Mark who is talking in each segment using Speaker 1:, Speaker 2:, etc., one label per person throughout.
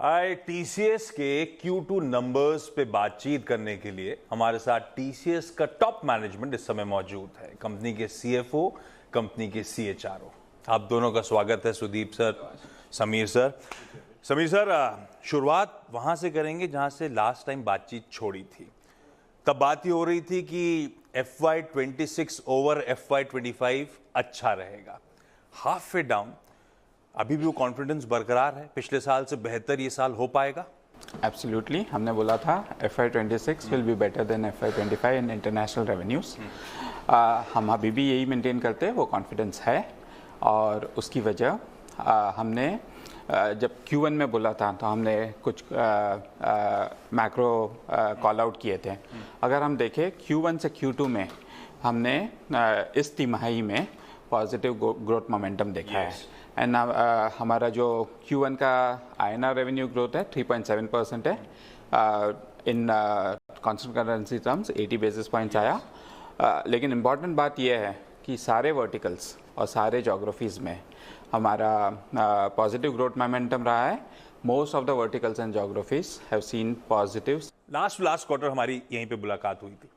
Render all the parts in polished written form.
Speaker 1: आए टीसीएस के Q2 numbers पे बातचीत करने के लिए हमारे साथ टीसीएस का टॉप मैनेजमेंट इस समय मौजूद है। कंपनी के सीएफओ, कंपनी के सीएचआरओ। आप दोनों का स्वागत है, Sudeep sir, Sameer sir. Sameer sir, शुरुआत वहां से करेंगे जहां से लास्ट टाइम बातचीत छोड़ी थी। तब बात ही हो रही थी कि FY26 ओवर FY25 अच्छा रहेगा। हाफ वे डाउन, अभी भी वो कॉन्फिडेंस बरकरार है? पिछले साल से बेहतर ये साल हो पाएगा?
Speaker 2: एब्सोल्युटली, हमने बोला था FY26 will be better than FY25 in international revenues. हम अभी भी यही मेंटेन करते हैं, वो कॉन्फिडेंस है। और उसकी वजह हमने जब Q1 में बोला था तो हमने कुछ मैक्रो कॉल आउट किए थे। अगर हम देखें Q1 से Q2 में हमने इस तिमाही में पॉजिटिव ग्रोथ मोमेंटम देखा है। एंड हमारा जो Q1 का INR रेवेन्यू ग्रोथ है 3.7% है। In constant currency terms 80 basis points आया। लेकिन इम्पॉर्टेंट बात यह है कि सारे वर्टिकल्स और सारे जोग्राफीज़ में हमारा पॉजिटिव ग्रोथ मोमेंटम रहा है। Most of the verticals and geographies have seen positive.
Speaker 1: Last quarter हमारी यहीं पे मुलाकात हुई थी,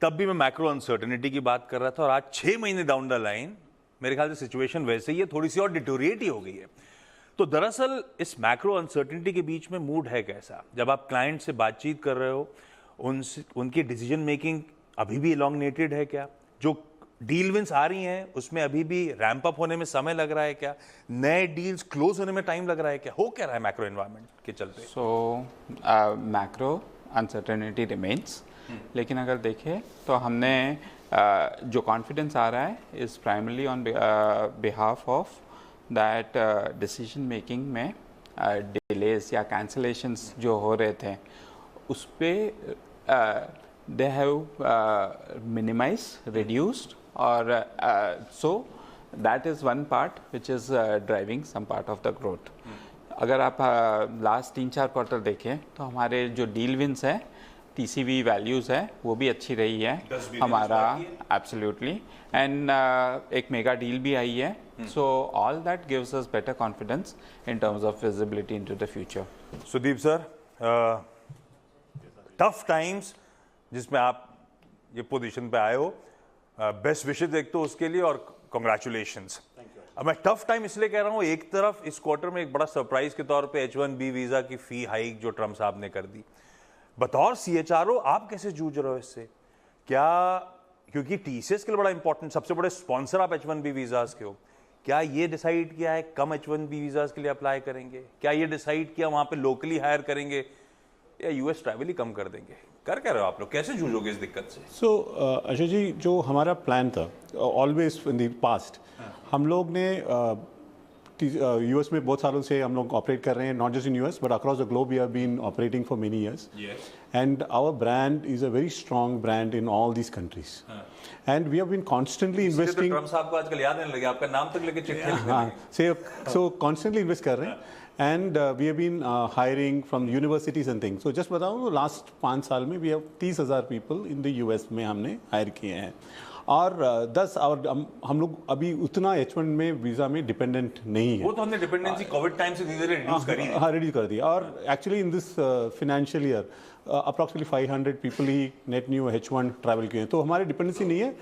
Speaker 1: तब भी मैं मैक्रो अनसर्टेनिटी की बात कर रहा था। और आज 6 महीने डाउन द लाइन मेरे ख्याल से सिचुएशन वैसे ही है, थोड़ी सी और डिटोरिएट ही हो गई है। तो दरअसल इस मैक्रो अनसर्टेनिटी के बीच में मूड है कैसा? जब आप क्लाइंट से बातचीत कर रहे हो, उनकी डिसीजन मेकिंग अभी भी इलॉन्गनेटेड है क्या? जो डील विंस आ रही हैं उसमें अभी भी रैंप अप होने में समय लग रहा है क्या? नए डील्स क्लोज होने में टाइम लग रहा है क्या? हो क्या रहा है मैक्रो एनवायरनमेंट के चलते?
Speaker 2: Macro uncertainty remains. लेकिन अगर देखें तो हमने जो कॉन्फिडेंस आ रहा है is primarily on behalf of that decision making में डिलेज या कैंसलेशंस जो हो रहे थे उस पर दे हैव मिनिमाइज्ड, रिड्यूस्ड। और so that is one part which is driving some part of the growth. अगर आप लास्ट 3-4 क्वार्टर देखें तो हमारे जो डील विंस है, TCV वैल्यूज़ है, वो भी अच्छी रही है हमारा। एब्सोल्युटली। एंड एक मेगा डील भी आई है। So all that gives us better confidence in terms of visibility into the future.
Speaker 1: Sudeep sir, tough times जिसमें आप ये पोजीशन पे आए हो, बेस्ट विशेज एक तो उसके लिए और कॉन्ग्रेचुलेशंस। अब मैं टफ टाइम इसलिए कह रहा हूँ, एक तरफ इस क्वार्टर में एक बड़ा सरप्राइज के तौर पे H1B वीजा की फी हाइक जो ट्रम्प साहब ने कर दी। बतौर CHRO आप कैसे जूझ रहे हो इससे? क्या, क्योंकि TCS के लिए बड़ा इंपॉर्टेंट, सबसे बड़े स्पॉन्सर आप H1B वीजाज के हो, क्या ये डिसाइड किया है कम H1B वीजाज के लिए अप्लाई करेंगे? क्या ये डिसाइड किया वहां पे लोकली हायर करेंगे या US ट्रैवल ही कम कर देंगे? कर रहे हो आप लोग, कैसे जूझोगे इस दिक्कत से?
Speaker 3: सो अजय जी, जो हमारा प्लान था ऑलवेज इन द पास्ट, हम लोग ने US में बहुत सालों से हम लोग ऑपरेट कर रहे हैं, not just in US but across the globe we have been operating for many years. And our brand is a very strong brand in all these countries and we have been constantly investing.
Speaker 1: Trump साहब को आजकल याद नहीं लगे, आपका नाम तक लेके चिट्ठी लिखने लगे।
Speaker 3: सो कॉन्स्टेंटली इन्वेस्ट कर रहे हैं। And we have been hiring from universities and things. So just बताऊँ, लास्ट 5 साल में वी हैव 30,000 पीपल इन द US में हमने हायर किए हैं। और 10 और हम लोग अभी उतना H1 में वीज़ा में डिपेंडेंट नहीं है।
Speaker 1: वो तो हमने डिपेंडेंसी कोविड टाइम से धीरे-धीरे रिड्यूस करी है।
Speaker 3: हाँ, रिड्यूस कर दिया। और actually in this financial year approximately 500 people he net new H1 travel किए हैं, तो हमारी डिपेंडेंसी नहीं है।